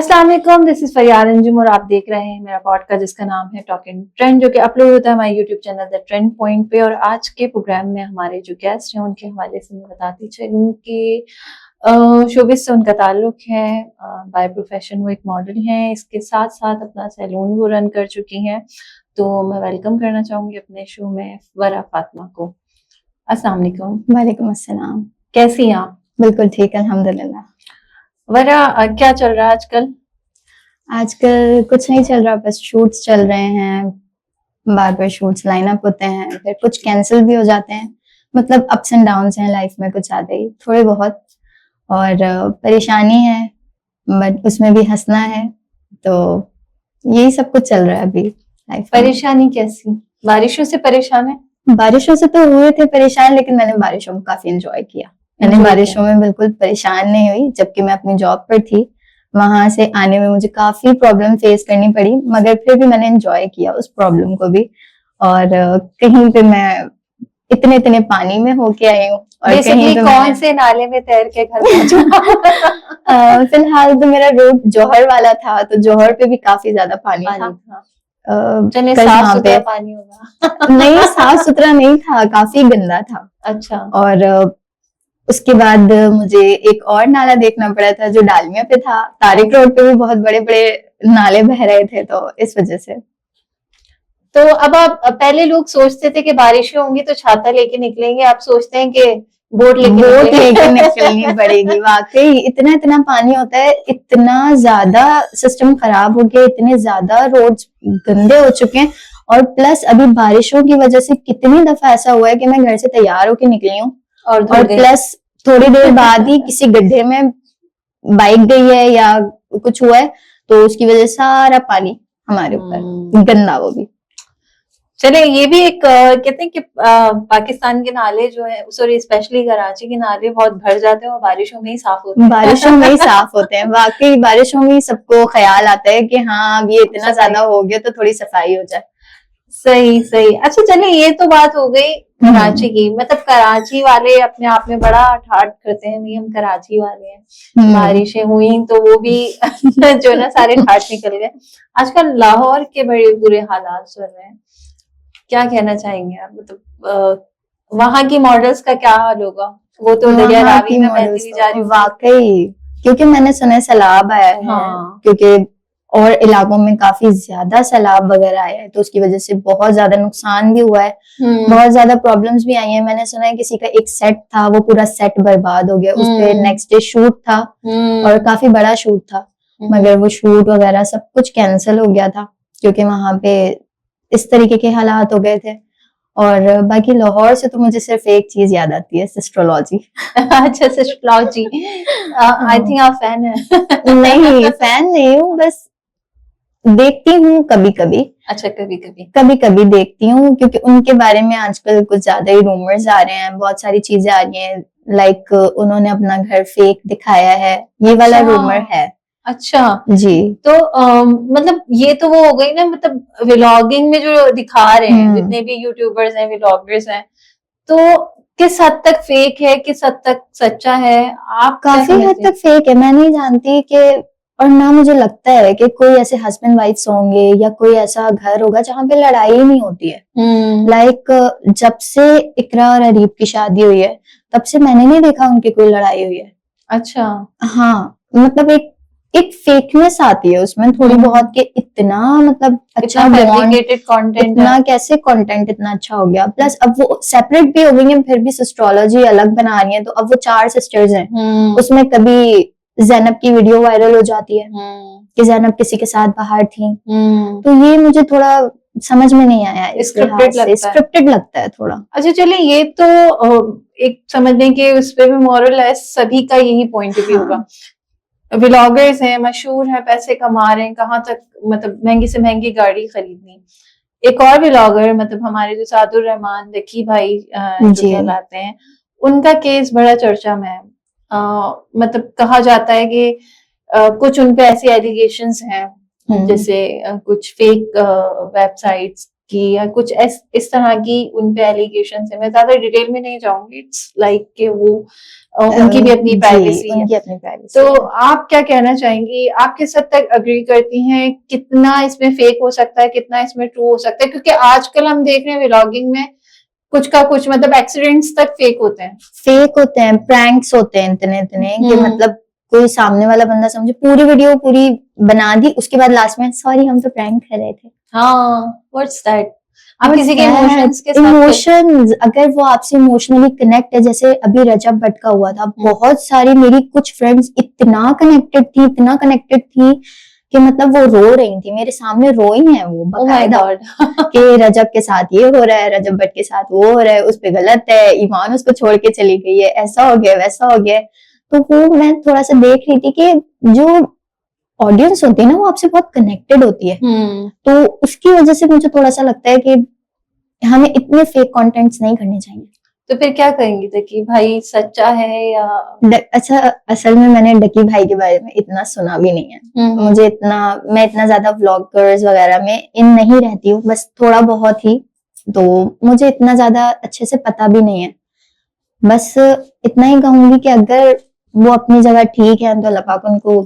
अस्सलाम वालेकुम, this is फरियाद अंजुम और आप देख रहे हैं मेरा पॉडकास्ट जिसका नाम है टॉकिंग ट्रेंड, जो कि अपलोड होता है हमारे YouTube channel the trend point पे। और आज के प्रोग्राम में हमारे जो गेस्ट हैं उनके हवाले से मैं बताती चलूँ कि शोबिस से उनका ताल्लुक है। बाय प्रोफेशन वो एक मॉडल हैं, इसके साथ साथ अपना सैलून वो रन कर चुकी हैं। तो मैं वेलकम करना चाहूँगी अपने शो में वरा फातिमा को। अस्सलाम वालेकुम। वालेकुम अस्सलाम। कैसी हैं आप? बिल्कुल ठीक, अल्हम्दुलिल्लाह। वरा, क्या चल रहा है आजकल? आजकल कुछ नहीं चल रहा, बस शूट्स चल रहे हैं, बार बार शूट्स लाइन अप होते हैं, फिर कुछ कैंसिल भी हो जाते हैं। मतलब अप्स एंड डाउन्स हैं लाइफ में, कुछ ज्यादा ही थोड़े बहुत। और परेशानी है, बट उसमें भी हंसना है। तो यही सब कुछ चल रहा है अभी लाइफ में। परेशानी कैसी? बारिशों से परेशान है? बारिशों से तो हुए थे परेशान, लेकिन मैंने बारिशों को काफी एंजॉय किया। मैंने Enjoy बारिशों में बिल्कुल परेशान नहीं हुई, जबकि मैं अपनी जॉब पर थी। वहां से आने में मुझे काफी प्रॉब्लम फेस करनी पड़ी, मगर फिर भी मैंने एंजॉय किया उस प्रॉब्लम को भी। और कहीं पे मैं इतने इतने पानी में होके आई हूँ, और कहीं पे कौन से नाले में तैर के घर पहुंचा? फिलहाल तो मेरा रूट जौहर वाला था, तो जौहर पे भी काफी ज्यादा पानी था। चलिए, कल साफ वहाँ सुथरा पे पानी होगा। नहीं, साफ सुथरा नहीं था, काफी गंदा था। अच्छा। और उसके बाद मुझे एक और नाला देखना पड़ा था जो डालमिया पे था। तारिक रोड पे भी बहुत बड़े बड़े नाले बह रहे थे, तो इस वजह से। तो अब आप, पहले लोग सोचते थे कि बारिशें होंगी तो छाता लेके निकलेंगे, आप सोचते हैं कि बोट लेके निकलनी पड़ेगी। वाकई इतना इतना पानी होता है, इतना ज्यादा सिस्टम खराब हो गया, इतने ज्यादा रोड्स गंदे हो चुके हैं। और प्लस अभी बारिशों की वजह से कितनी दफा ऐसा हुआ है कि मैं घर से तैयार होके निकली हूँ और प्लस थोड़ी देर बाद ही किसी गड्ढे में बाइक गई है या कुछ हुआ है, तो उसकी वजह से सारा पानी हमारे ऊपर, गंदा वो भी। चले, ये भी एक कहते हैं कि पाकिस्तान के नाले जो है, सॉरी स्पेशली कराची के नाले बहुत भर जाते हैं और बारिशों में ही साफ होते हैं। बारिशों में ही साफ होते हैं, वाकई बारिशों में ही सबको ख्याल आता है कि हाँ अब ये इतना ज्यादा हो गया तो थोड़ी सफाई हो जाए। सही सही। अच्छा चले, ये तो बात हो गई कराची की। मतलब कराची वाले अपने आप में बड़ा ठाट करते हैं, नहीं हम कराची वाले हैं, बारिशें हुई तो वो भी जो ना सारे ठाट निकल गए। आजकल लाहौर के बड़े बुरे हालात चल रहे हैं, क्या कहना चाहेंगे आप? मतलब वहां की मॉडल्स का क्या हाल होगा? वो तो दरिया रावी में बहती हुई जा रही। वाकई, क्योंकि मैंने सुना है सैलाब आया है। हाँ। क्योंकि और इलाकों में काफी ज्यादा सैलाब वगैरह आया है, तो उसकी वजह से बहुत ज्यादा नुकसान भी हुआ है, बहुत ज्यादा प्रॉब्लम्स भी आई है। मैंने सुना है किसी का एक सेट था, वो पूरा सेट बर्बाद हो गया। उस पे नेक्स्ट डे शूट था और काफी बड़ा शूट था, मगर वो शूट वगैरह सब कुछ कैंसिल हो गया था, क्योंकि वहां पे इस तरीके के हालात हो गए थे। और बाकी लाहौर से तो मुझे सिर्फ एक चीज याद आती है, सिस्ट्रोलॉजी। अच्छा, सिस्ट्रोलॉजी। आई थिंक आप फैन है। नहीं, फैन नहीं हूँ, बस देखती हूँ कभी कभी। अच्छा, कभी कभी देखती हूँ, क्योंकि उनके बारे में आजकल कुछ ज्यादा ही रूमर्स आ रहे हैं, बहुत सारी चीजें आ रही हैं। लाइक उन्होंने अपना घर फेक दिखाया है, ये वाला रूमर है। अच्छा जी। तो मतलब ये तो वो हो गई ना, मतलब व्लॉगिंग में जो दिखा रहे हैं जितने भी यूट्यूबर्स हैं, व्लॉगर्स हैं, तो किस हद तक फेक है, किस हद तक सच्चा है? आप काफी हद तक फेक है। मैं नहीं जानती कि, और ना मुझे लगता है कि कोई ऐसे हस्बैंड वाइफ्स होंगे या कोई ऐसा घर होगा जहाँ पे लड़ाई ही नहीं होती है। लाइक जब से इकरा और अरीब की शादी हुई है, तब से मैंने नहीं देखा उनकी कोई लड़ाई हुई है। अच्छा। हाँ, मतलब एक फेकनेस आती है उसमें थोड़ी बहुत, कि इतना मतलब अच्छा कंटेंट, इतना कैसे कंटेंट इतना अच्छा हो गया। प्लस अब वो सेपरेट भी हो गई हैं, फिर भी सिस्ट्रोलॉजी अलग बना रही है। तो अब वो 4 सिस्टर्स हैं, उसमें कभी ज़ैनब की वीडियो वायरल हो जाती है कि ज़ैनब किसी के साथ बाहर थी। तो ये मुझे थोड़ा समझ में नहीं आया, स्क्रिप्टेड लगता है थोड़ा। अच्छा चलिए, ये तो एक समझने के उस पे भी मॉरल है, सभी का यही पॉइंट ऑफ व्यू होगा। व्लॉगर्स हैं, मशहूर हैं, पैसे कमा रहे हैं, कहाँ तक मतलब महंगी से महंगी गाड़ी खरीदनी। एक और व्लॉगर, मतलब हमारे जो सादुर रहमान दकी भाई जो कहलाते हैं, उनका केस बड़ा चर्चा में है। मतलब कहा जाता है कि कुछ उन पे ऐसे एलिगेशंस हैं, जैसे कुछ फेक वेबसाइट्स की या कुछ इस तरह की उन पे एलिगेशन है? मैं ज्यादा डिटेल में नहीं जाऊंगी, इट्स लाइक कि वो उनकी भी अपनी प्राइवेसी है, उनकी अपनी प्राइवेसी तो है। आप क्या कहना चाहेंगी, आप किस हद तक अग्री करती हैं, कितना इसमें फेक हो सकता है, कितना इसमें ट्रू हो सकता है? क्योंकि आजकल हम देख रहे हैं व्लॉगिंग में कुछ का कुछ, मतलब एक्सीडेंट्स तक फेक होते हैं, प्रैंक्स होते हैं इतने इतने कि मतलब कोई सामने वाला बंदा समझे पूरी वीडियो पूरी बना दी, उसके बाद लास्ट में सॉरी हम तो प्रैंक कर रहे थे। हाँ, व्हाट्स दैट? आप किसी के इमोशंस के साथ इमोशंस, अगर वो आपसे इमोशनली कनेक्ट है, जैसे अभी रजब भट्ट का हुआ था, बहुत सारी मेरी कुछ फ्रेंड्स इतना कनेक्टेड थी कि मतलब वो रो रही थी, मेरे सामने रोई हैं वो बकायदा कि रजब के साथ ये हो रहा है, रजब भट्ट के साथ वो हो रहा है, उस पे गलत है, ईमान उसको छोड़ के चली गई है, ऐसा हो गया वैसा हो गया। तो वो मैं थोड़ा सा देख रही थी कि जो ऑडियंस होती है ना वो आपसे बहुत कनेक्टेड होती है, तो उसकी वजह से मुझे थोड़ा सा लगता है कि हमें इतने फेक कंटेंट्स नहीं करने चाहिए। तो फिर क्या कहेंगी कि भाई सच्चा है या अच्छा? असल में मैंने डकी भाई के बारे में इतना सुना भी नहीं है, मुझे मैं इतना ज्यादा व्लॉगर्स वगैरह में इन नहीं रहती हूँ, बस थोड़ा बहुत ही, तो मुझे इतना ज्यादा अच्छे से पता भी नहीं है। बस इतना ही कहूंगी कि अगर वो अपनी जगह ठीक है तो अल्लाह पाक उनको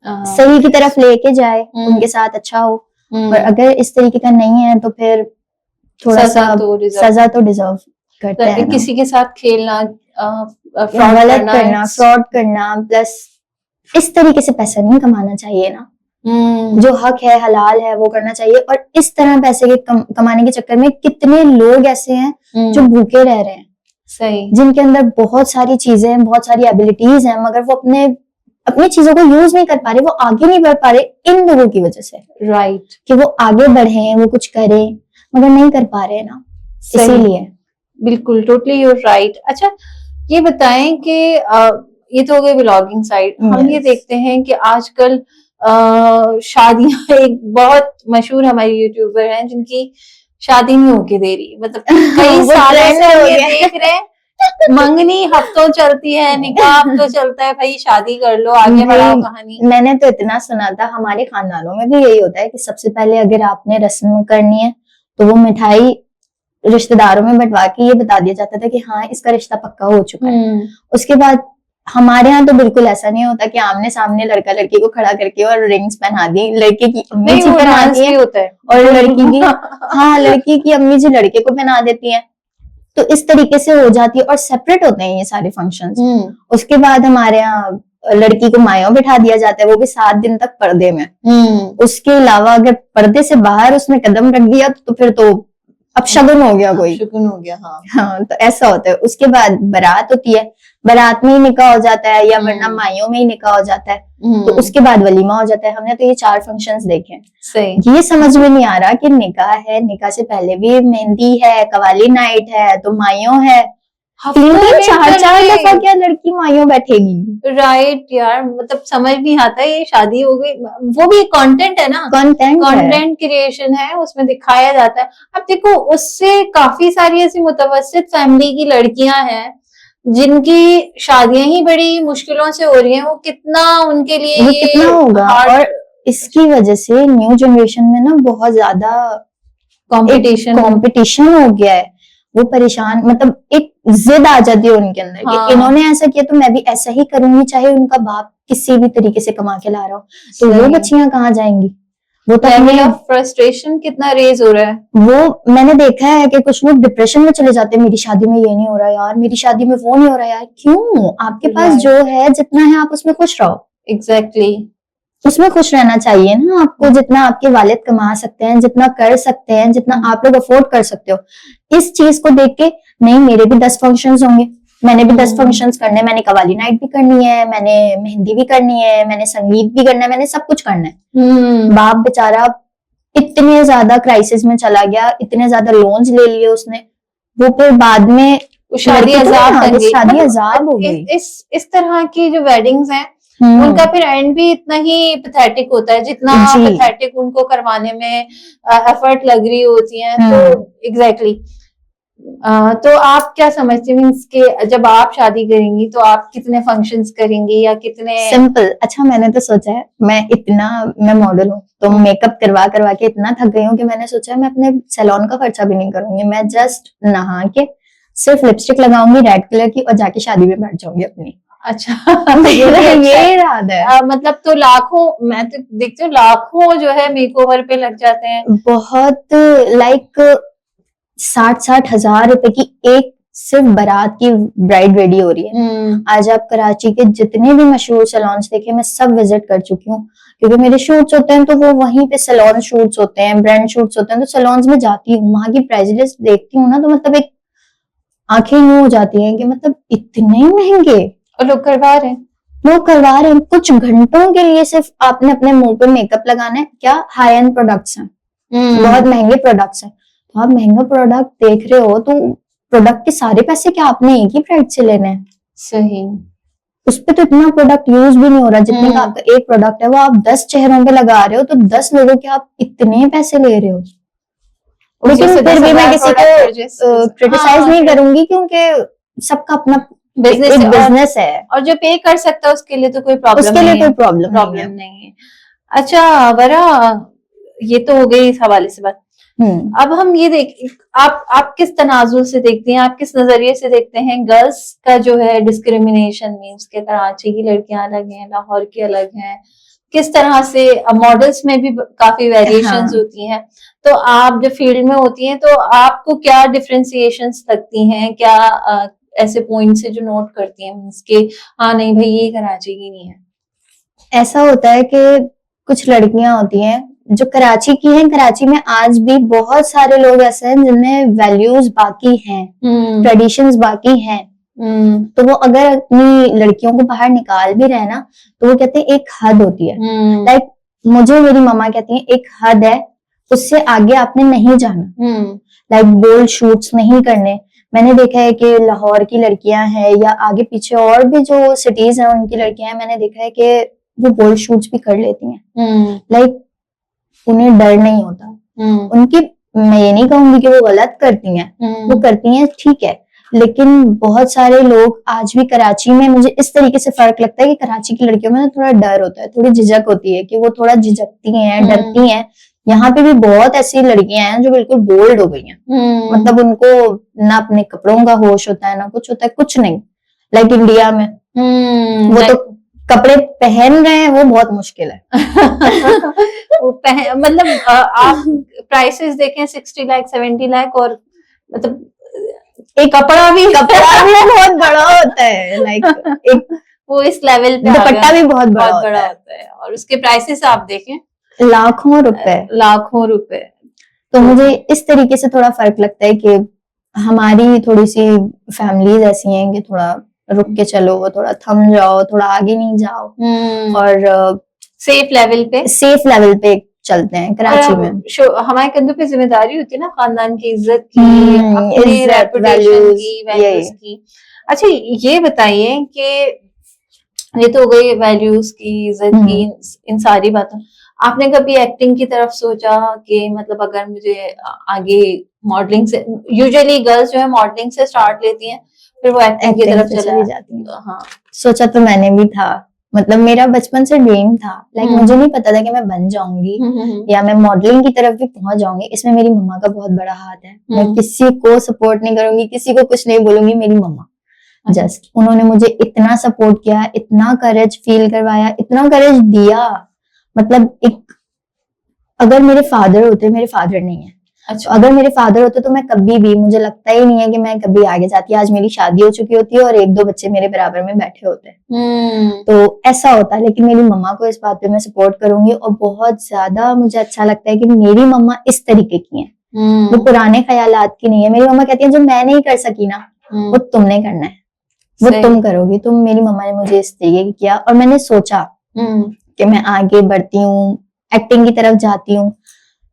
सही की तरफ लेके जाए, उनके साथ अच्छा हो, और अगर इस तरीके का नहीं है तो फिर थोड़ा सा सजा तो डिजर्व करते हैं। किसी के साथ खेलना, फ्रॉड करना, प्लस इस तरीके से पैसा नहीं कमाना चाहिए ना, जो हक है हलाल है वो करना चाहिए। और इस तरह पैसे के कमाने के चक्कर में कितने लोग ऐसे हैं जो भूखे रह रहे हैं, सही, जिनके अंदर बहुत सारी चीजें हैं, बहुत सारी एबिलिटीज हैं, मगर वो अपनी चीजों को यूज नहीं कर पा रहे, वो आगे नहीं बढ़ पा रहे इन लोगों की वजह से। राइट, कि वो आगे बढ़े, वो कुछ करे, मगर नहीं कर पा रहे ना, इसीलिए। बिल्कुल, टोटली यू राइट। अच्छा, ये बताएं कि ये तो हो गई व्लॉगिंग साइड, हम ये देखते हैं कि आजकल शादियां, एक बहुत मशहूर हमारी यूट्यूबर हैं जिनकी शादी नहीं होके दे रही, मतलब कई सालों से हम ये देख रहे हैं, मंगनी हफ्तों चलती है, निकाह हफ्तों चलता है, भाई शादी कर लो, आगे बढ़ाओ कहानी। मैंने तो इतना सुना था, हमारे खानदानों में भी यही होता है कि सबसे पहले अगर आपने रस्म करनी है तो वो मिठाई रिश्तेदारों में बंटवा के ये बता दिया जाता था कि हाँ इसका रिश्ता पक्का हो चुका है। उसके बाद हमारे यहाँ तो बिल्कुल ऐसा नहीं होता कि आमने सामने लड़का लड़की को खड़ा करके और रिंग्स पहना दी, लड़के की अम्मी जी पहनाती है और लड़की की हाँ लड़की की अम्मी जी लड़के को पहना देती है, तो इस तरीके से हो जाती है और सेपरेट होते हैं ये सारे फंक्शंस। उसके बाद हमारे यहाँ लड़की को मायों बिठा दिया जाता है, वो भी 7 दिन तक पर्दे में। उसके अलावा अगर पर्दे से बाहर उसने कदम रख दिया तो फिर तो अब शगुन हो गया, कोई शगुन हो गया। हाँ, तो ऐसा होता है। उसके बाद बारात होती है, बारात में ही निकाह हो जाता है या वरना माइयों में ही निकाह हो जाता है, तो उसके बाद वलीमा हो जाता है। हमने तो ये 4 फंक्शंस देखे हैं। सही। ये समझ में नहीं आ रहा कि निकाह है, निकाह से पहले भी मेहंदी है, कवाली नाइट है, तो माइयों है, 3-4 दफा क्या लड़की माइयों बैठेगी? राइट यार, मतलब समझ नहीं आता, ये शादी हो गई, वो भी कंटेंट है ना, कंटेंट क्रिएशन है, उसमें दिखाया जाता है। अब देखो, उससे काफी सारी ऐसी मुतवस्सित फैमिली की लड़कियां हैं जिनकी शादियां ही बड़ी मुश्किलों से हो रही हैं, वो कितना उनके लिए वो कितना होगा। और इसकी वजह से न्यू जनरेशन में ना बहुत ज्यादा कंपटीशन हो गया है, वो परेशान, मतलब एक जिद आ जाती है उनके अंदर कि इन्होंने ऐसा किया तो मैं भी ऐसा ही करूंगी, चाहे उनका बाप किसी भी तरीके से कमा के ला रहा हो। तो वो बच्चियां कहाँ जाएंगी? वो तो फ्रस्ट्रेशन कितना रेज हो रहा है। वो मैंने देखा है कि कुछ लोग डिप्रेशन में चले जाते हैं, मेरी शादी में ये नहीं हो रहा यार, मेरी शादी में वो नहीं हो रहा यार। क्यों? आपके पास जो है, जितना है आप उसमें खुश रहो। एग्जैक्टली, उसमें खुश रहना चाहिए ना आपको, जितना आपके वालिद कमा सकते हैं, जितना कर सकते हैं, जितना आप लोग अफोर्ड कर सकते हो। इस चीज को देख के नहीं, मेरे भी 10 फंक्शंस होंगे, मैंने भी 10 फंक्शंस करने, मैंने कवाली नाइट भी करनी है, मैंने मेहंदी भी करनी है, मैंने संगीत भी करना है, मैंने सब कुछ करना है। बाप बेचारा इतने ज्यादा क्राइसिस में चला गया, इतने ज्यादा लोन्स ले लिए उसने, वो फिर बाद में शादी अजाब हो गई। इस तरह की जो वेडिंग्स हैं उनका फिर एंड भी इतना ही पैथेटिक होता है जितना पैथेटिक उनको करवाने में एफर्ट लग रही होती है। तो एग्जैक्टली तो आप क्या समझते मीन्स के जब आप शादी करेंगी तो आप कितने फंक्शंस करेंगी या कितने? सिंपल। अच्छा, मैंने तो सोचा है, मैं मॉडल हूँ तो मेकअप करवा करवा के इतना थक गई हूँ कि मैंने सोचा है मैं अपने सैलून का खर्चा भी नहीं करूंगी। मैं जस्ट नहा के सिर्फ लिपस्टिक लगाऊंगी रेड कलर की और जाके शादी में बैठ जाऊंगी अपनी। अच्छा ये इरादा है। मतलब तो लाखों, मैं तो देखती हूँ लाखों जो है मेकओवर पे लग जाते हैं। बहुत, लाइक 60-60 हजार रुपए की एक सिर्फ बारात की ब्राइड रेडी हो रही है। आज आप कराची के जितने भी मशहूर सैलून्स देखे, मैं सब विजिट कर चुकी हूँ, क्योंकि मेरे शूट्स होते हैं तो वो वहीं पे सैलून शूट्स होते हैं, ब्रांड शूट्स होते हैं, तो सैलून्स में जाती हूँ, वहां की प्राइस लिस्ट देखती हूँ ना, तो मतलब एक आंखें यूं हो जाती हैं कि मतलब इतने महंगे और लोग करवा रहे हैं। लोग करवा रहे हैं कुछ घंटों के लिए, सिर्फ आपने अपने मुंह पे मेकअप लगाना है। क्या हाई एंड प्रोडक्ट्स हैं, बहुत महंगे प्रोडक्ट्स हैं। तो आप महंगा प्रोडक्ट देख रहे हो तो प्रोडक्ट के सारे पैसे क्या आपने एक ही प्राइस से लेने हैं? सही। उस पे तो इतना प्रोडक्ट यूज भी नहीं हो रहा जितने का आपका एक प्रोडक्ट है, वो आप 10 चेहरों पे लगा रहे हो, तो 10 लोगों के आप इतने पैसे ले रहे हो। लेकिन फिर भी मैं किसी को क्रिटिसाइज नहीं करूंगी, क्योंकि सबका अपना बिजनेस है और जो पे कर सकता है उसके लिए तो कोई प्रॉब्लम उसके लिए कोई प्रॉब्लम नहीं है। अच्छा वरा, ये तो हो गई इस हवाले से बात। अब हम ये आप किस तनाजुर से देखते हैं, आप किस नजरिए से देखते हैं गर्ल्स का जो है डिस्क्रिमिनेशन, मीन्स के कराची की लड़कियां अलग हैं, लाहौर की अलग हैं, किस तरह से मॉडल्स में भी काफी वेरिएशंस होती हैं। तो आप जब फील्ड में होती हैं तो आपको क्या डिफरेंशिएशंस लगती हैं, क्या ऐसे पॉइंट्स है जो नोट करती हैं मीन्स के हाँ नहीं भाई ये कराची की नहीं है? ऐसा होता है कि कुछ लड़कियां होती हैं जो कराची की हैं, कराची में आज भी बहुत सारे लोग ऐसे हैं जिनमें वैल्यूज बाकी हैं, ट्रेडिशंस बाकी हैं। तो वो अगर अपनी लड़कियों को बाहर निकाल भी रहे ना, तो वो कहते हैं एक हद होती है। लाइक मुझे मेरी मम्मा कहती है एक हद है, उससे आगे आपने नहीं जाना। लाइक बोल्ड शूट्स नहीं करने। मैंने देखा है कि लाहौर की लड़कियां हैं या आगे पीछे और भी जो सिटीज हैं उनकी लड़कियां हैं, मैंने देखा है कि वो बोल्ड शूट्स भी कर लेती हैं। लाइक उन्हें डर नहीं होता। उनकी, मैं ये नहीं कहूंगी कि वो गलत करती हैं, वो करती हैं ठीक है, लेकिन बहुत सारे लोग आज भी कराची में, मुझे इस तरीके से फर्क लगता है कि कराची की लड़कियों में थोड़ा डर होता है, थोड़ी झिझक होती है कि वो थोड़ा झिझकती हैं, डरती हैं। यहाँ पे भी बहुत ऐसी लड़कियां हैं जो बिल्कुल बोल्ड हो गई हैं। मतलब उनको ना अपने कपड़ों का होश होता है, ना कुछ होता है, कुछ नहीं। लाइक इंडिया में वो तो कपड़े पहन रहे हैं, वो बहुत मुश्किल है। मतलब आप प्राइसेस देखें 60 लाख 70 लाख, और मतलब एक कपड़ा भी बहुत बड़ा होता है। लाइक एक वो इस लेवल पे दुपट्टा भी बहुत बड़ा होता है, और उसके प्राइसेस आप देखें लाखों रुपए। तो मुझे इस तरीके से थोड़ा फर्क लगता है कि हमारी थोड़ी सी फैमिलीज ऐसी हैं कि थोड़ा रुक के चलो, वो थोड़ा थम जाओ, थोड़ा आगे नहीं जाओ, और सेफ लेवल पे चलते हैं कराची में। हमारे कंधों पे जिम्मेदारी होती है ना खानदान की इज्जत की, अपने रेपुटेशन की, वैल्यूज की। अच्छा ये बताइए कि ये तो हो गई वैल्यूज की, इज्जत की, इन सारी बातों। आपने कभी एक्टिंग की तरफ सोचा कि मतलब अगर मुझे आगे मॉडलिंग से, यूजुअली गर्ल्स जो है मॉडलिंग से स्टार्ट लेती हैं, फिर वो एक्टिंग की तरफ चली जाती है? हाँ, सोचा तो मैंने भी था। मतलब मेरा बचपन से ड्रीम था। लाइक मुझे नहीं पता था कि मैं बन जाऊंगी या मैं मॉडलिंग की तरफ भी पहुंच जाऊंगी। इसमें मेरी मम्मा का बहुत बड़ा हाथ है। मैं किसी को सपोर्ट नहीं करूंगी, किसी को कुछ नहीं बोलूंगी, मेरी मम्मा जस्ट उन्होंने मुझे इतना सपोर्ट किया, इतना करेज फील करवाया, इतना करेज दिया। मतलब एक, अगर मेरे फादर होते, मेरे फादर नहीं है। अच्छा। अगर मेरे फादर होते तो मैं कभी भी, मुझे लगता ही नहीं है कि मैं कभी आगे जाती। आज मेरी शादी हो चुकी होती है और 1-2 बच्चे मेरे बराबर में बैठे होते। तो ऐसा होता है। लेकिन मेरी मम्मा को इस बात पे मैं सपोर्ट करूंगी, और बहुत ज्यादा मुझे अच्छा लगता है कि मेरी मम्मा इस तरीके की है, वो पुराने ख्यालात की नहीं है। मेरी मम्मा कहती है जो मैं नहीं कर सकी ना, वो तुमने करना है, वो तुम करोगी। तो मेरी मम्मा ने मुझे इस तरीके की किया, और मैंने सोचा कि मैं आगे बढ़ती हूँ, एक्टिंग की तरफ जाती हूँ।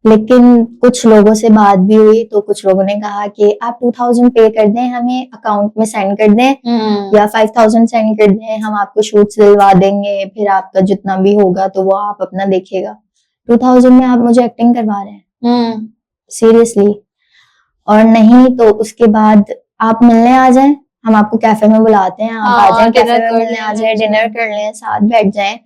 लेकिन कुछ लोगों से बात भी हुई, तो कुछ लोगों ने कहा कि आप 2000 पे कर दें, हमें अकाउंट में सेंड कर दें, या 5000 सेंड कर दें, हम आपको शूट दिलवा देंगे, फिर आपका जितना भी होगा तो वो आप अपना देखिएगा। 2000 में आप मुझे एक्टिंग करवा रहे हैं, सीरियसली। और नहीं तो उसके बाद आप मिलने आ जाएं, हम आपको कैफे में बुलाते हैं, आप आ जाएं कैफे में मिलने आ जाएं, डिनर कर लें, साथ बैठ जाएं,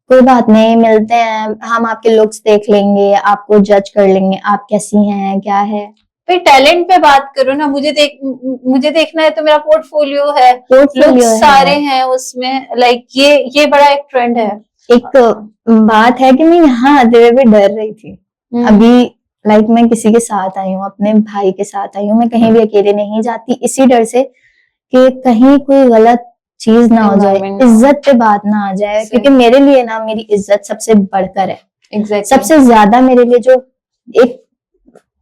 कोई बात नहीं, मिलते हैं, हम आपके लुक्स देख लेंगे, आपको जज कर लेंगे आप कैसी हैं क्या है। फिर टैलेंट पे बात करो ना, मुझे देखना है तो मेरा पोर्टफोलियो है, लुक्स सारे हैं उसमें, लाइक ये बड़ा एक ट्रेंड है। एक बात है कि मैं यहाँ आते हुए भी डर रही थी। अभी लाइक मैं किसी के साथ आई हूँ, अपने भाई के साथ आई हूँ, मैं कहीं भी अकेले नहीं जाती, इसी डर से कि कहीं कोई गलत चीज ना हो जाए, इज्जत पे बात ना आ जाए, क्योंकि मेरे लिए ना मेरी इज्जत सबसे बढ़कर है। exactly. सबसे ज्यादा मेरे लिए जो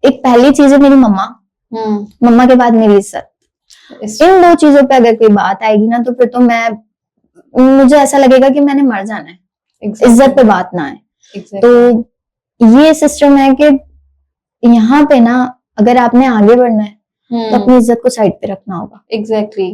एक पहली चीज है मेरी मम्मा, मम्मा के बाद मेरी इज्जत। इन दो चीजों पे अगर कोई बात आएगी ना तो फिर तो मुझे ऐसा लगेगा कि मैंने मर जाना है। इज्जत पे बात ना आए। तो ये सिस्टम है कि यहाँ पे ना अगर आपने आगे बढ़ना है तो अपनी इज्जत को साइड पे रखना होगा। एग्जैक्टली।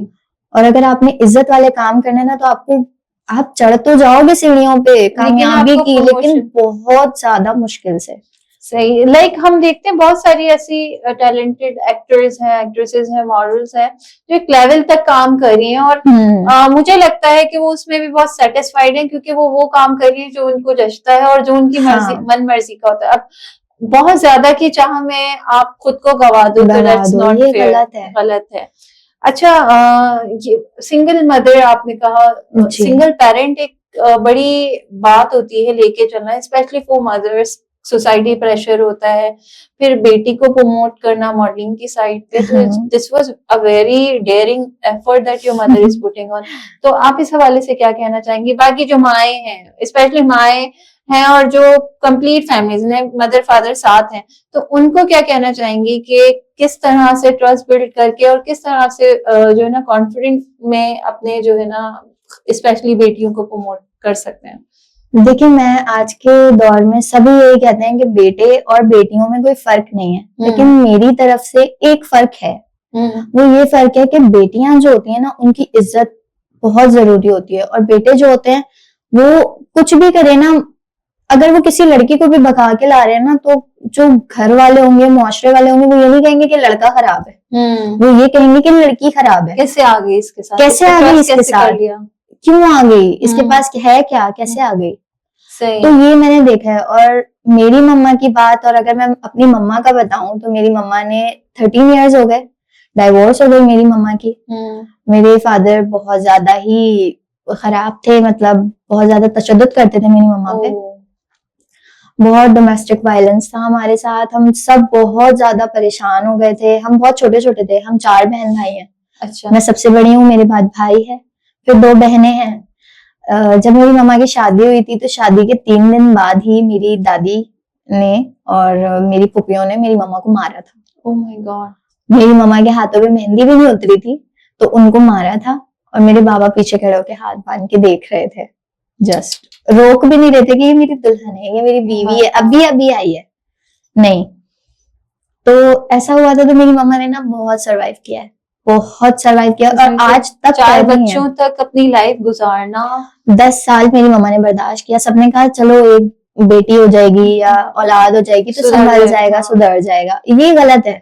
और अगर आपने इज्जत वाले काम करने ना तो आप चढ़ तो जाओगे सीढ़ियों पे कामयाबी की, लेकिन बहुत ज्यादा मुश्किल से। सही, लाइक हम देखते हैं बहुत सारी ऐसी टैलेंटेड एक्टर्स हैं, एक्ट्रेसेस हैं, मॉडल्स हैं जो एक लेवल तक काम कर रही हैं और मुझे लगता है कि वो उसमें भी बहुत सेटिस्फाइड हैं, क्योंकि वो काम कर रही है जो उनको जचता है और जो उनकी मन मर्जी का होता है। अब बहुत ज्यादा की चाह में आप खुद को गवा दो तो दैट्स नॉट फेयर, गलत है। अच्छा, ये सिंगल मदर आपने कहा, सिंगल पेरेंट एक बड़ी बात होती है लेके चलना, specially for mothers. Society pressure होता है, फिर बेटी को प्रमोट करना मॉडलिंग की साइड पे, तो this was a very dairying effort that your mother is putting on. तो आप इस हवाले से क्या कहना चाहेंगी? बाकी जो माएँ हैं, स्पेशली माएँ हैं और जो कंप्लीट फैमिलीज में मदर फादर साथ हैं, तो उनको क्या कहना चाहेंगी कि किस तरह से ट्रस्ट बिल्ड करके और किस तरह से जो है ना कॉन्फिडेंस में अपने जो है ना स्पेशली बेटियों को प्रमोट कर सकते हैं? देखिए, मैं आज के दौर में सभी यही कहते हैं कि बेटे और बेटियों में कोई फर्क नहीं है, लेकिन मेरी तरफ से एक फर्क है। वो ये फर्क है कि बेटियां जो होती है ना उनकी इज्जत बहुत जरूरी होती है, और बेटे जो होते हैं वो कुछ भी करे ना, अगर वो किसी लड़की को भी भगा के ला रहे हैं ना तो जो घर वाले होंगे, मुआशरे वाले होंगे, वो यही कहेंगे कि लड़का खराब है, वो ये कहेंगे कि लड़की खराब है। कैसे आ गई इसके साथ, कैसे आ गई इसके साथ, क्यों आ गई, इसके पास है क्या, कैसे आ गई। तो ये मैंने देखा है। और मेरी मम्मा की बात, और अगर मैं अपनी मम्मा का बताऊं तो मेरी मम्मा ने 13 इयर्स हो गए, डाइवोर्स हो गई मेरी मम्मा की। मेरे फादर बहुत ज्यादा ही खराब थे, मतलब बहुत ज्यादा तशद्दुद करते थे मेरी मम्मा पे, बहुत डोमेस्टिक वायलेंस था हमारे साथ, हम सब बहुत ज्यादा परेशान हो गए थे। हम बहुत छोटे छोटे थे, हम 4 बहन भाई हैं। अच्छा। मैं सबसे बड़ी हूँ, मेरे बाद भाई है, फिर 2 बहनें हैं। जब मेरी मम्मा की शादी हुई थी तो शादी के 3 दिन बाद ही मेरी दादी ने और मेरी फूफियों ने मेरी मम्मा को मारा था। Oh my God. मेरी मम्मा के हाथों में मेहंदी भी नहीं उतरी थी तो उनको मारा था, और मेरे बाबा पीछे खड़े होकर हाथ बांध के देख रहे थे, जस्ट रोक भी नहीं रहे थे कि ये मेरी दुल्हन है, ये मेरी बीवी है, अभी आई है, नहीं। तो ऐसा हुआ था। तो मेरी मम्मा ने ना बहुत सर्वाइव किया है, बहुत सर्वाइव किया, और आज तक 4 बच्चों तक अपनी लाइफ गुजारना, 10 साल मेरी मम्मा ने बर्दाश्त किया। सबने कहा चलो एक बेटी हो जाएगी या औलाद हो जाएगी तो संभल जाएगा, सुधर जाएगा, ये गलत है।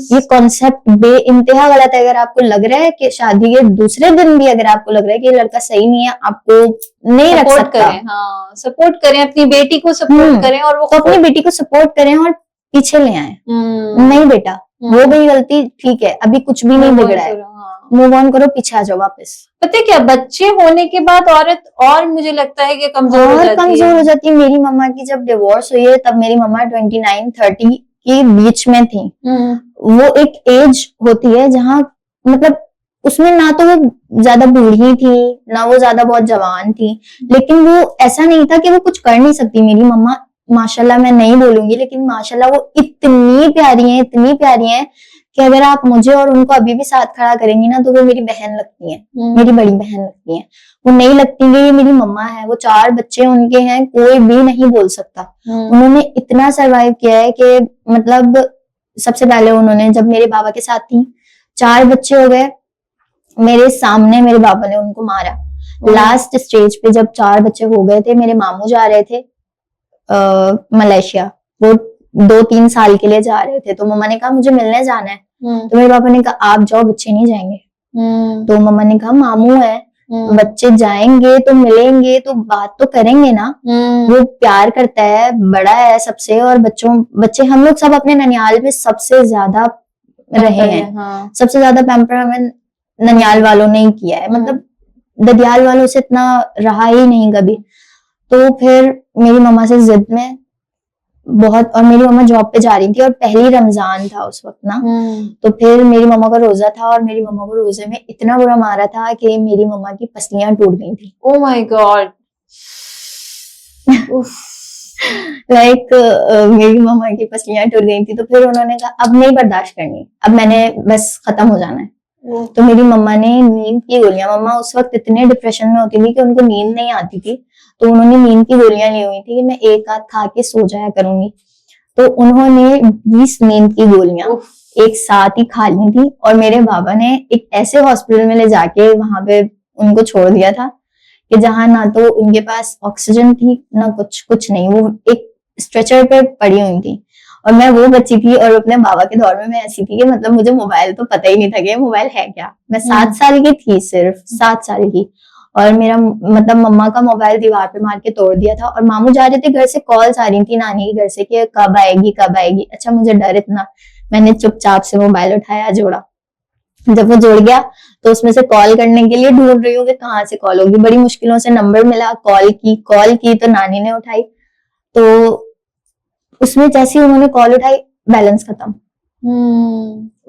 ये कॉन्सेप्ट बे इंतहा गलत है। अगर आपको लग रहा है कि शादी के दूसरे दिन भी अगर आपको लग रहा है कि ये लड़का सही नहीं है, आपको नहीं रख सकता, सपोर्ट करें, अपनी बेटी को सपोर्ट करें, और वो तो अपनी बेटी को सपोर्ट करें और पीछे ले आए। नहीं बेटा, हो गई गलती, ठीक है, अभी कुछ भी नहीं बिगड़ा है, मूव ऑन करो, पीछे आ जाओ वापस। पता है क्या, बच्चे होने के बाद औरत और मुझे लगता है कि कमजोर हो जाती है। मेरी मम्मा की जब डिवोर्स हुई है तब मेरी मम्मा 29-30 के बीच में थी। वो एक एज होती है जहाँ मतलब उसमें ना तो वो ज्यादा बूढ़ी थी ना वो ज्यादा बहुत जवान थी, लेकिन वो ऐसा नहीं था कि वो कुछ कर नहीं सकती। मेरी मम्मा माशाल्लाह, मैं नहीं बोलूंगी लेकिन माशाल्लाह वो इतनी प्यारी हैं, इतनी प्यारी हैं कि अगर आप मुझे और उनको अभी भी साथ खड़ा करेंगी ना तो वो मेरी बहन लगती हैं, मेरी बड़ी बहन लगती हैं। वो नहीं लगती कि ये मेरी मम्मा है। वो 4 बच्चे उनके हैं, कोई भी नहीं बोल सकता। उन्होंने इतना सरवाइव किया है कि मतलब सबसे पहले उन्होंने, जब मेरे बाबा के साथ थी, 4 बच्चे हो गए, मेरे सामने मेरे बाबा ने उनको मारा। लास्ट स्टेज पे जब 4 बच्चे हो गए थे, मेरे मामू जा रहे थे मलेशिया, वो 2-3 साल के लिए जा रहे थे, तो मम्मा ने कहा मुझे मिलने जाना है। तो मेरे पापा ने कहा आप जाओ, बच्चे नहीं जाएंगे। तो मम्मा ने कहा मामू है, बच्चे जाएंगे तो मिलेंगे तो बात तो करेंगे ना, वो प्यार करता है, बड़ा है सबसे, और बच्चे हम लोग सब अपने ननिहाल में सबसे ज्यादा रहे हैं। हाँ। सबसे ज्यादा पैम्पर हमें ननिहाल वालों ने ही किया है, मतलब ददियाल वालों से इतना रहा ही नहीं कभी। तो फिर मेरी मम्मा से जिद में बहुत, और मेरी मम्मा जॉब पे जा रही थी और पहली रमजान था उस वक्त ना, तो फिर मेरी मम्मा का रोजा था और मेरी मम्मा को रोजे में इतना बुरा मारा था कि मेरी मम्मा की पसलियां टूट गई थी। Oh my God. लाइक मेरी मम्मा की पसलियां टूट गई थी, तो फिर उन्होंने कहा अब नहीं बर्दाश्त करनी, अब मैंने बस खत्म हो जाना है। तो मेरी मम्मा ने नींद की गोलियां, मम्मा उस वक्त इतने डिप्रेशन में होती थी कि उनको नींद नहीं आती थी, तो उन्होंने नींद की गोलियां ली हुई थी कि मैं एक आध खा के सो जाया करूंगी। तो उन्होंने 20 नींद की गोलियां एक साथ ही खा ली थी, और मेरे बाबा ने एक ऐसे हॉस्पिटल में ले जाके वहां पे उनको छोड़ दिया था कि जहां ना तो उनके पास ऑक्सीजन थी ना कुछ नहीं, वो एक स्ट्रेचर पे पड़ी हुई थी। और मैं वो बच्ची थी, और अपने बाबा के दौर में मैं ऐसी थी कि मतलब मुझे मोबाइल तो पता ही नहीं था कि मोबाइल है क्या। मैं 7 साल की थी, सिर्फ 7 साल की, और मेरा मतलब मम्मा का मोबाइल दीवार पे मार के तोड़ दिया था। और मामू जा रहे थे घर से, कॉल्स आ रही थी नानी के घर से कि कब आएगी कब आएगी। अच्छा, मुझे डर इतना, मैंने चुपचाप से मोबाइल उठाया, जोड़ा। जब वो जुड़ गया तो उसमें से कॉल करने के लिए ढूंढ रही हूँ कि कहाँ से कॉल होगी, बड़ी मुश्किलों से नंबर मिला, कॉल की तो नानी ने उठाई। तो उसमें जैसे ही उन्होंने कॉल उठाई, बैलेंस खत्म।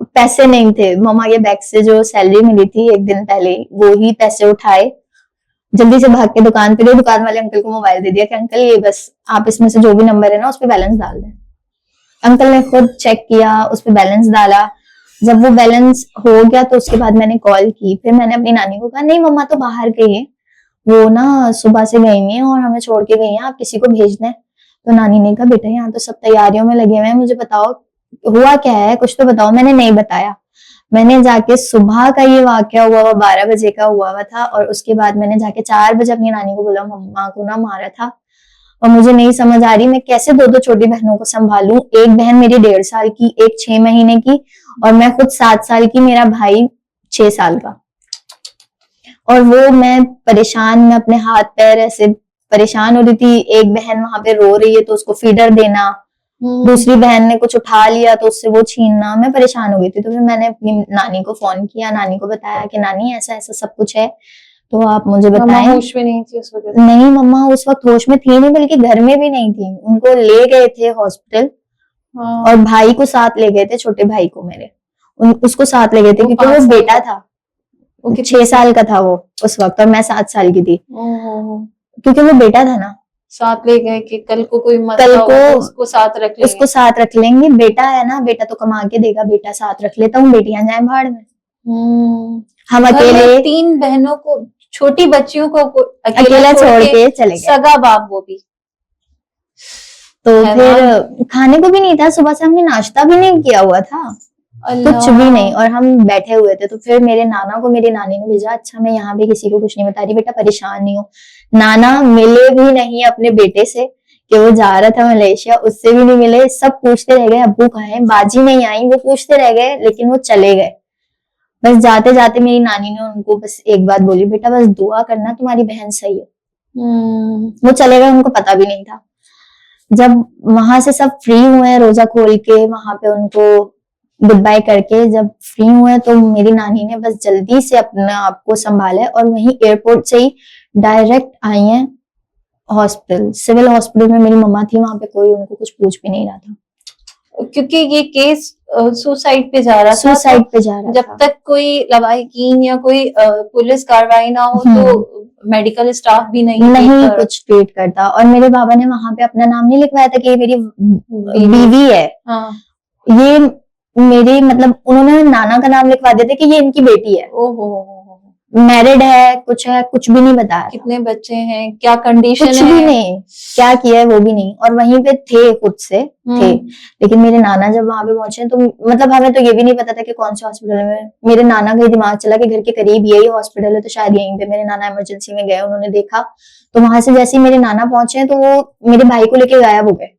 पैसे नहीं थे, मम्मा के बैंक से जो सैलरी मिली थी एक दिन पहले, वो ही पैसे उठाए, जल्दी से भाग के दुकान पे गए, दुकान वाले अंकल को मोबाइल दे दिया कि अंकल ये बस आप इसमें से जो भी नंबर है ना उस पर बैलेंस डाल दें। अंकल ने खुद चेक किया, उस पर बैलेंस डाला। जब वो बैलेंस हो गया तो उसके बाद मैंने कॉल की। फिर मैंने अपनी नानी को कहा नहीं मम्मा तो बाहर गई है, वो ना सुबह से गई है और हमें छोड़ के गई है, आप किसी को भेज दें। तो नानी ने कहा बेटा यहाँ तो सब तैयारियों में लगे हुए हैं, मुझे बताओ हुआ क्या है, कुछ तो बताओ। मैंने नहीं बताया। मैंने जाके सुबह का ये वाकया हुआ हुआ 12 बजे का हुआ था, और उसके बाद मैंने जाके 4 बजे अपनी नानी को बोला मम्मा को ना मारा था, और मुझे नहीं समझ आ रही मैं कैसे दो छोटी बहनों को संभालूं। एक बहन मेरी 1.5 साल की, एक 6 महीने की, और मैं खुद 7 साल की, मेरा भाई 6 साल का। और वो मैं परेशान, मैं अपने हाथ पैर ऐसे परेशान हो रही थी। एक बहन वहां पे रो रही है तो उसको फीडर देना, दूसरी बहन ने कुछ उठा लिया तो उससे वो छीनना, मैं परेशान हो गई थी। तो फिर मैंने अपनी नानी को फोन किया, नानी को बताया कि नानी ऐसा ऐसा सब कुछ है, तो आप मुझे बताएं। होश में नहीं थी उस वक्त? नहीं मम्मा उस वक्त होश में थी नहीं, बल्कि घर में भी नहीं थी। उनको ले गए थे हॉस्पिटल, और भाई को साथ ले गए थे, छोटे भाई को मेरे, उसको साथ ले गए थे क्योंकि वो बेटा था। 6 साल का था वो उस वक्त, और मैं 7 साल की थी, क्योंकि वो बेटा था ना। साथ ले गए कि कल को कोई मसला हो तो उसको साथ रख लेंगे। उसको साथ रख लेंगे, बेटा है ना, बेटा तो कमा के देगा, बेटा साथ रख लेता हूँ, बेटियां जाए भाड़ में। हम अकेले 3 बहनों को, छोटी बच्चियों को अकेला छोड़ के चले गए, सगा बाप वो भी। तो फिर खाने को भी नहीं था, सुबह से हमने नाश्ता भी नहीं किया हुआ था, कुछ भी नहीं, और हम बैठे हुए थे। तो फिर मेरे नाना को मेरी नानी ने भेजा, अच्छा मैं यहाँ पे किसी को कुछ नहीं बता रही, बेटा परेशान नहीं हो। नाना मिले भी नहीं अपने बेटे से कि वो जा रहा था मलेशिया, उससे भी नहीं मिले। सब पूछते रह गए अब्बू कहाँ है, बाजी नहीं आई, वो पूछते रह गए, लेकिन वो चले गए। बस जाते जाते मेरी नानी ने उनको बस एक बात बोली, बेटा बस दुआ करना तुम्हारी बहन सही हो। वो चले गए, उनको पता भी नहीं था। जब वहां से सब फ्री हुए, रोजा खोल के वहां पे उनको गुड बाय करके जब फ्री हुए, तो मेरी नानी ने बस जल्दी से अपने आप को संभाला, और वहीं एयरपोर्ट से ही डायरेक्ट आई हैं हॉस्पिटल, सिविल हॉस्पिटल में मेरी मम्मा थी, वहां पे कोई उनको कुछ पूछ भी नहीं रहा था, क्योंकि ये केस सुसाइड पे जा रहा था। सुसाइड पे जा रहा जब तक कोई लवाहिकीन या कोई पुलिस कार्रवाई ना हो तो मेडिकल स्टाफ भी नहीं कुछ ट्रीट करता। और मेरे बाबा ने वहां पे अपना नाम नहीं लिखवाया था कि ये मेरी बीवी है। ये मेरी मतलब उन्होंने नाना का नाम लिखवा दिया था कि ये इनकी बेटी है। मैरिड है, कुछ भी नहीं बताया। कितने बच्चे हैं, क्या कंडीशन है, कुछ भी नहीं, क्या किया है वो भी नहीं। और वहीं पे थे, खुद से थे। लेकिन मेरे नाना जब वहां पे पहुंचे तो मतलब हमें तो ये भी नहीं पता था कि कौन से हॉस्पिटल में। मेरे नाना का दिमाग चला कि घर के करीब यही हॉस्पिटल है, तो शायद यहीं पे। मेरे नाना इमरजेंसी में गए, उन्होंने देखा, तो वहां से जैसे ही मेरे नाना पहुंचे तो वो मेरे भाई को लेके गायब हो गए।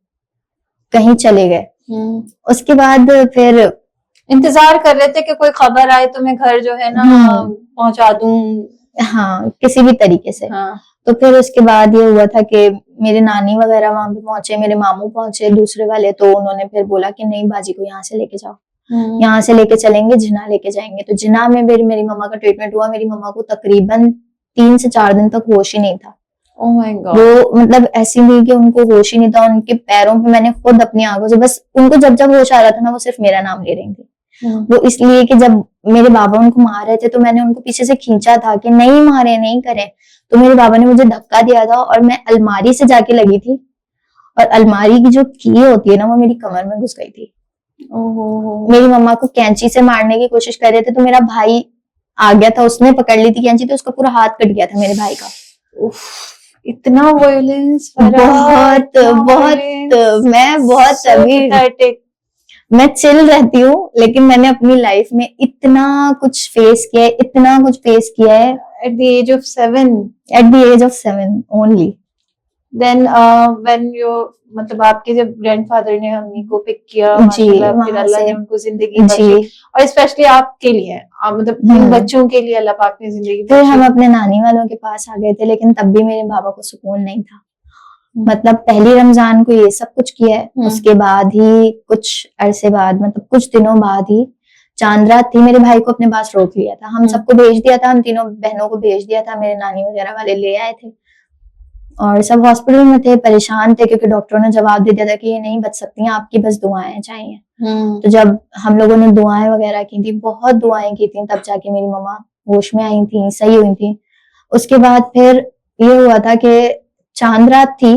कहीं चले गए। उसके बाद फिर इंतजार कर रहे थे कि कोई खबर आए तो मैं घर जो है ना पहुंचा दूं, हाँ, किसी भी तरीके से। हाँ। तो फिर उसके बाद ये हुआ था कि मेरे नानी वगैरह वहां पे पहुंचे, मेरे मामू पहुंचे दूसरे वाले, तो उन्होंने फिर बोला कि नहीं बाजी को यहाँ से लेके जाओ, यहाँ से लेके चलेंगे, जिना लेके जाएंगे। तो जिना में फिर मेरी मम्मा का ट्रीटमेंट हुआ। मेरी मम्मा को तकरीबन 3 से 4 दिन तक होश ही नहीं था। Oh my God. वो मतलब ऐसी नहीं कि उनको होश ही नहीं था, उनके पैरों पे मैंने खुद अपनी आंखों से, बस उनको जब जब होश आ रहा था ना, वो सिर्फ मेरा नाम ले रही थी। वो इसलिए कि जब मेरे बाबा उनको मार रहे थे तो मैंने उनको पीछे से खींचा था कि नहीं मारे, नहीं करें। तो मेरे बाबा ने मुझे धक्का दिया था और मैं अलमारी से जाके लगी थी, और अलमारी की जो की होती है ना, वो मेरी कमर में घुस गई थी। मेरी मम्मा को कैंची से मारने की कोशिश कर रहे थे, तो मेरा भाई आ गया था, उसने पकड़ ली थी कैंची, तो उसका पूरा हाथ कट गया था मेरे भाई का। इतना वायलेंस, बहुत मैं बहुत अभी मैं चिल रहती हूँ, लेकिन मैंने अपनी लाइफ में इतना कुछ फेस किया है, इतना कुछ फेस किया है। At the age of 7 only. Then when you मतलब आपके जब ग्रैंडफादर ने अम्मी को पिक किया, माशाल्लाह, फिर अल्लाह ने उनको जिंदगी बख्शी, और स्पेशली आपके लिए मतलब बच्चों के लिए अल्लाह पाक ने जिंदगी बख्शी। फिर हम अपने नानी वालों के पास आ गए थे, लेकिन तब भी मेरे बाबा को सुकून नहीं था। मतलब पहली रमजान को ये सब कुछ किया है, उसके बाद ही कुछ अरसे बाद, मतलब कुछ दिनों बाद ही चांद रात थी, मेरे भाई को अपने पास रोक लिया था, हम सबको भेज दिया था, हम तीनों बहनों को भेज दिया था, मेरे नानी वगैरह वाले ले आए थे, और सब हॉस्पिटल में थे, परेशान थे, क्योंकि डॉक्टरों ने जवाब दे दिया था कि ये नहीं बच सकती हैं, आपकी बस दुआएं चाहिए। तो जब हम लोगों ने दुआएं वगैरह की थी, बहुत दुआएं की थी, तब जाके मेरी मम्मा होश में आई थी, सही हुई थी। उसके बाद फिर ये हुआ था कि चांद रात थी,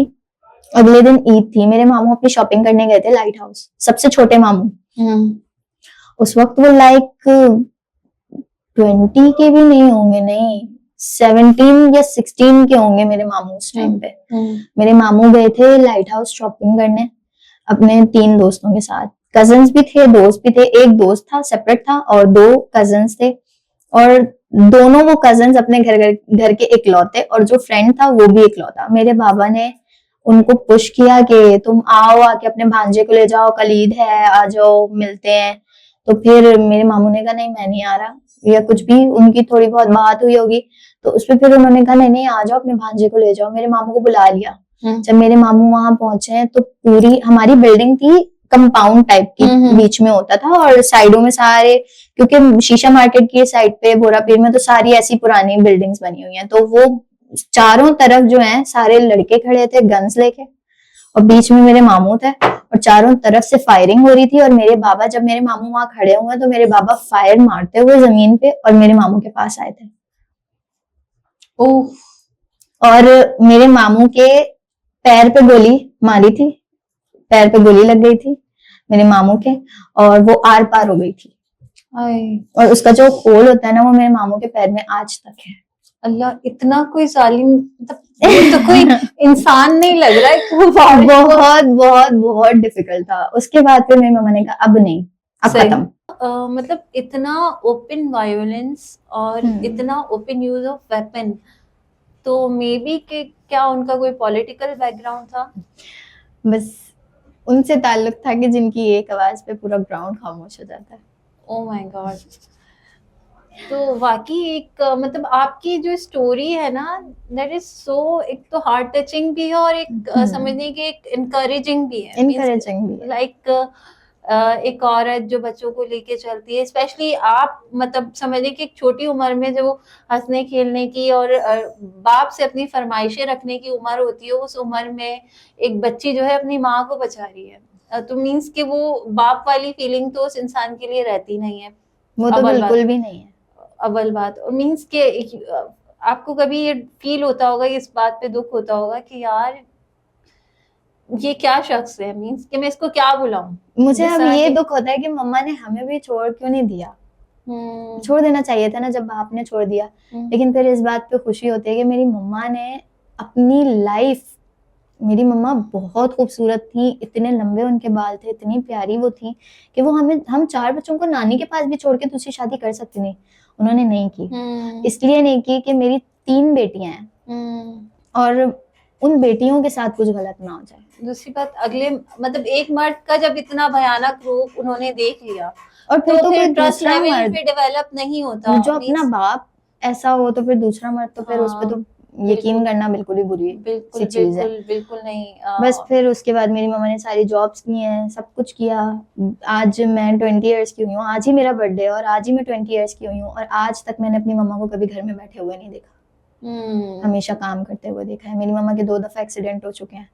अगले दिन ईद थी, मेरे मामू अपनी शॉपिंग करने गए थे लाइट हाउस, सबसे छोटे मामू। उस वक्त वो लाइक 20 के भी नहीं होंगे, नहीं 17 या 16 के होंगे मेरे मामू उस टाइम पे। मेरे मामू गए थे लाइट हाउस शॉपिंग करने अपने 3 दोस्तों के साथ, कजन्स भी थे, दोस्त भी थे। एक दोस्त था सेपरेट था, और 2 कजन्स थे, और दोनों वो कजन्स अपने घर के इकलौते, और जो फ्रेंड था वो भी इकलौता। मेरे बाबा ने उनको पुश किया कि तुम आओ, आके अपने भांजे को ले जाओ, कल ईद है, आ जाओ, मिलते हैं। तो फिर मेरे मामू ने कहा नहीं मैं नहीं आ रहा, या कुछ भी उनकी थोड़ी बहुत बात हुई होगी, तो उस पर फिर उन्होंने कहा नहीं नहीं आ जाओ, अपने भांजे को ले जाओ। मेरे मामू को बुला लिया। जब मेरे मामू वहां पहुंचे तो पूरी हमारी बिल्डिंग थी कंपाउंड टाइप की, बीच में होता था, और साइडों में सारे, क्योंकि शीशा मार्केट की साइड पे बोरापीर में तो सारी ऐसी पुरानी बिल्डिंग्स बनी हुई हैं, तो वो चारों तरफ जो है सारे लड़के खड़े थे गन्स लेके, और बीच में मेरे मामू थे, और चारों तरफ से फायरिंग हो रही थी। और मेरे बाबा, जब मेरे मामू वहां खड़े हुए तो मेरे बाबा फायर मारते हुए जमीन पे और मेरे मामू के पास आए थे। और मेरे मामू के पैर पे गोली मारी थी, पैर पे गोली लग गई थी मेरे मामू के, और वो आर पार हो गई थी, और उसका जो होल होता है ना, वो मेरे मामू के पैर में आज तक है। अल्लाह, इतना कोई जालिम, मतलब ये तो कोई इंसान नहीं लग रहा है कि वो बहुत बहुत बहुत डिफिकल्ट था। उसके बाद फिर मेरी मम्मा ने कहा अब नहीं, अब खत्म। मतलब इतना ओपन वायलेंस और इतना ओपन यूज ऑफ वेपन, तो मे बी के क्या उनका कोई पॉलिटिकल बैकग्राउंड था? बस उनसे ताल्लुक था कि जिनकी एक आवाज पे पूरा ग्राउंड खामोश हो जाता है। Oh my God. तो वाकई एक मतलब आपकी जो स्टोरी है ना, दैट इज सो, एक तो हार्ट टचिंग भी है और एक समझने की एक इनकरेजिंग भी है। लाइक एक औरत जो बच्चों को लेके चलती है, स्पेशली आप मतलब समझने की एक छोटी उम्र में जो हंसने खेलने की और बाप से अपनी फरमाइशें रखने की उम्र होती है, उस उम्र में एक बच्ची जो है अपनी माँ को बचा रही है, तो मीन्स कि वो बाप वाली फीलिंग तो उस इंसान के लिए रहती नहीं है, वो तो बिल्कुल भी नहीं है अव्वल बात। और मीन्स के आपको कभी ये फील होता होगा, इस बात पे दुख होता होगा कि यार ये क्या शख्स है, मीन्स कि मैं इसको क्या बुलाऊं। मुझे अब ये दुख होता है कि मम्मा ने हमें भी छोड़ क्यों नहीं दिया। छोड़ देना चाहिए था ना जब बाप ने छोड़ दिया। लेकिन फिर इस बात पे खुशी होती है कि मेरी मम्मा ने अपनी लाइफ, मेरी मम्मा बहुत खूबसूरत थी, इतने लंबे उनके बाल थे, इतनी प्यारी वो थी कि वो हम 4 बच्चों को नानी के पास भी छोड़ के दूसरी शादी कर सकती नहीं, उन्होंने नहीं की। इसलिए नहीं की कि मेरी 3 बेटियां हैं, और उन बेटियों के साथ कुछ गलत ना हो जाए। दूसरी बात, अगले मतलब एक मर्द का जब इतना भयानक रूप उन्होंने देख लिया और फिर तो फिर कोई ट्रस्ट दूसरा लेवल मर्द पे डेवलप नहीं होता। जो अपना बाप ऐसा हो तो फिर दूसरा मर्द तो फिर उस पे तो यकीन करना बिल्कुल ही बुरी सी चीज है। बिल्कुल नहीं। बस फिर उसके बाद मेरी मम्मा ने सारी जॉब्स की हैं, सब कुछ किया। आज मैं 20 इयर्स की हुई हूँ, आज ही मेरा बर्थडे है और आज ही मैं 20 इयर्स की हुई हूँ, और आज तक मैंने अपनी मम्मा को कभी घर में बैठे हुए नहीं देखा। हमेशा काम करते हुए देखा है। मेरी मम्मा के 2 दफा एक्सीडेंट हो चुके हैं,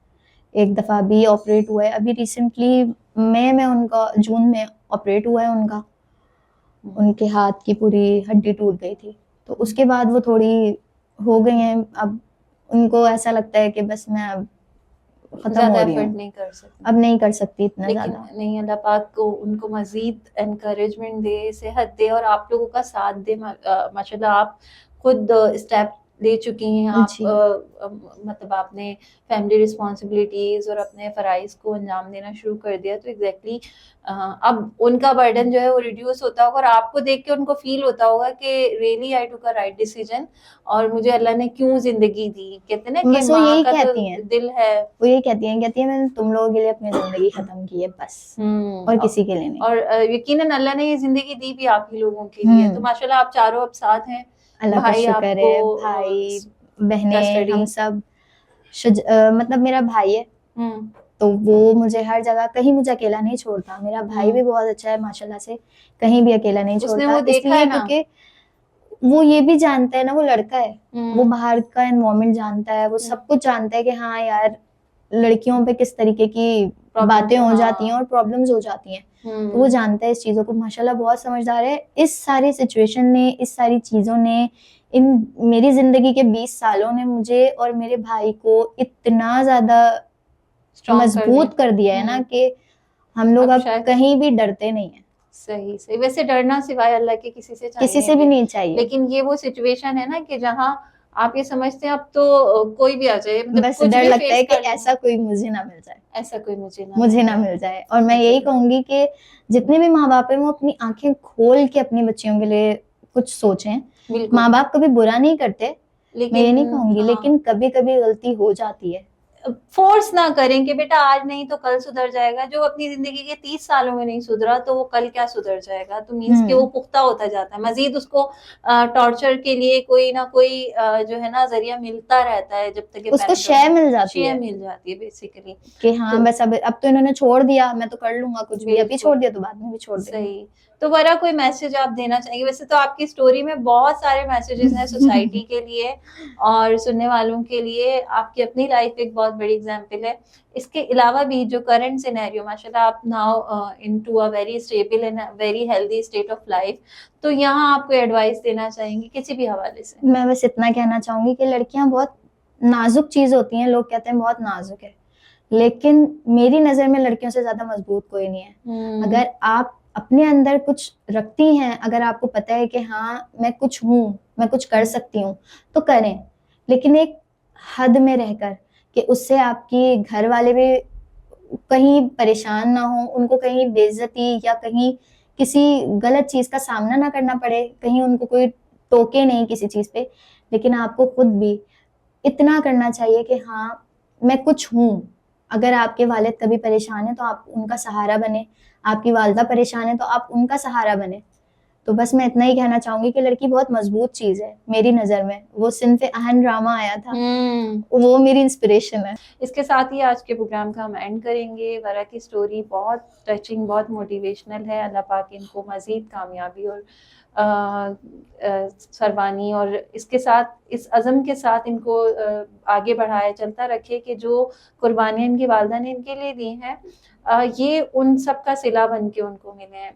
एक दफा अभी ऑपरेट हुआ है, अभी रिसेंटली में उनका जून में ऑपरेट हुआ है उनका। उनके हाथ की पूरी हड्डी टूट गई थी, तो उसके बाद वो थोड़ी हो गई हैं। अब उनको ऐसा लगता है कि बस मैं अब खत्म हो रही हूँ, नहीं कर सकती, अब नहीं कर सकती इतना ज्यादा। नहीं, अल्लाह पाक को उनको मजीद एनकरेजमेंट दे, सेहत दे और आप लोगों का साथ दे। माशाल्लाह आप खुद स्टेप ले चुकी हैं। आप मतलब आपने फैमिली रिस्पॉन्सिबिलिटीज और अपने फ़राइज़ को अंजाम देना शुरू कर दिया, तो एग्जैक्टली अब उनका बर्डन जो है वो रिड्यूस होता होगा और आपको देख के उनको फील होता होगा कि really I took a right decision और मुझे अल्लाह ने क्यों जिंदगी दी। कहते हैं ना कि माँ का तो दिल है, वो यही कहती हैं मैंने तुम लोगों के लिए अपनी जिंदगी खत्म की है बस, और किसी के लिए नहीं। और यकीनन अल्लाह ने ये जिंदगी दी भी आप ही लोगों के लिए। तो माशाल्लाह आप चारों अब साथ हैं, अल्लाह का शुक्र है। भाई बहनें हम सब मतलब मेरा भाई है तो वो मुझे हर जगह, कहीं मुझे अकेला नहीं छोड़ता। मेरा भाई भी बहुत अच्छा है माशाल्लाह से, कहीं भी अकेला नहीं छोड़ता। इसलिए क्योंकि वो ये भी जानता है ना, वो लड़का है, वो बाहर का एनवायरनमेंट जानता है, वो सब कुछ जानता है कि हाँ यार लड़कियों पे किस तरीके की बातें हो जाती हैं और प्रॉब्लम्स हो जाती हैं। तो वो जानता है इस चीजों को, माशाल्लाह बहुत समझदार है। इस सारी सिचुएशन ने, इस सारी चीजों ने, इन मेरी जिंदगी के 20 सालों ने मुझे और मेरे भाई को इतना ज्यादा मजबूत कर दिया है ना कि हम लोग अब कहीं भी डरते नहीं है। सही वैसे डरना सिवाय अल्लाह के किसी से भी नहीं चाहिए। लेकिन ये वो सिचुएशन है ना कि जहाँ आप ये समझते हैं अब तो कोई भी आ जाए, मतलब बस डर लगता है कि ऐसा कोई मुझे ना मिल जाए, ऐसा कोई मुझे ना मिल जाए। और मैं यही कहूंगी कि जितने भी माँ बाप है वो अपनी आंखें खोल के अपनी बच्चियों के लिए कुछ सोचें। माँ बाप कभी बुरा नहीं करते, मैं ये नहीं कहूंगी, लेकिन कभी कभी गलती हो जाती है। फोर्स ना करें कि बेटा आज नहीं तो कल सुधर जाएगा। जो अपनी जिंदगी के 30 सालों में नहीं सुधरा तो वो कल क्या सुधर जाएगा। तो मीन्स कि वो पुख्ता होता जाता है, मजीद उसको टॉर्चर के लिए कोई ना कोई जो है ना जरिया मिलता रहता है, जब तक उसको शेयर मिल जाती है बेसिकली कि हाँ तो, बस अब तो इन्होंने छोड़ दिया, मैं तो कर लूंगा कुछ भी, अभी छोड़ दिया तो बाद में भी छोड़ देंगे। सही। तो वरा कोई मैसेज आप देना चाहेंगे? वैसे तो आपकी स्टोरी में बहुत सारे मैसेजेस हैं सोसाइटी के लिए और सुनने वालों के लिए। आपकी अपनी लाइफ एक बहुत बड़ी एग्जांपल है। इसके अलावा भी जो करंट सिनेरियो, माशाल्लाह आप now into a very stable and very healthy state of life, तो यहाँ आपको एडवाइस देना चाहेंगे किसी भी हवाले से? मैं बस इतना कहना चाहूंगी कि लड़कियां बहुत नाजुक चीज होती हैं। लोग कहते हैं बहुत नाजुक है, लेकिन मेरी नजर में लड़कियों से ज्यादा मजबूत कोई नहीं है। अगर आप अपने अंदर कुछ रखती हैं, अगर आपको पता है कि हाँ मैं कुछ हूँ, मैं कुछ कर सकती हूँ, तो करें, लेकिन एक हद में रहकर, कि उससे आपकी घर वाले भी कहीं परेशान ना हो, उनको कहीं बेइज्जती या कहीं किसी गलत चीज का सामना ना करना पड़े, कहीं उनको कोई टोके नहीं किसी चीज पे। लेकिन आपको खुद भी इतना करना चाहिए कि हाँ मैं कुछ हूँ। अगर आपके वालिद कभी परेशान है तो आप उनका सहारा बने, आपकी वालदा परेशान है तो आप उनका सहारा बने। तो बस मैं इतना ही कहना चाहूंगी कि लड़की बहुत मजबूत चीज है मेरी नजर में। वो सिन्फ़े अहन ड्रामा आया था, वो मेरी इंस्पिरेशन है। इसके साथ ही आज के प्रोग्राम का हम एंड करेंगे। वरा की स्टोरी बहुत टचिंग, बहुत मोटिवेशनल है। अल्लाह पाक इनको मजीद कामयाबी और सरवानी और इसके साथ, इस अज़म के साथ इनको आगे बढ़ाया चलता रखे कि जो कुर्बानियाँ इनकी वालदा ने इनके लिए दी हैं, ये उन सब का सिला बन के उनको मिले।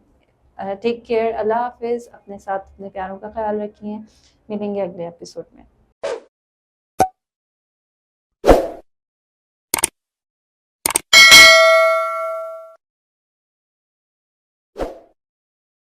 टेक केयर, अल्लाह हाफिज़। अपने साथ अपने प्यारों का ख्याल रखिए। मिलेंगे अगले एपिसोड में।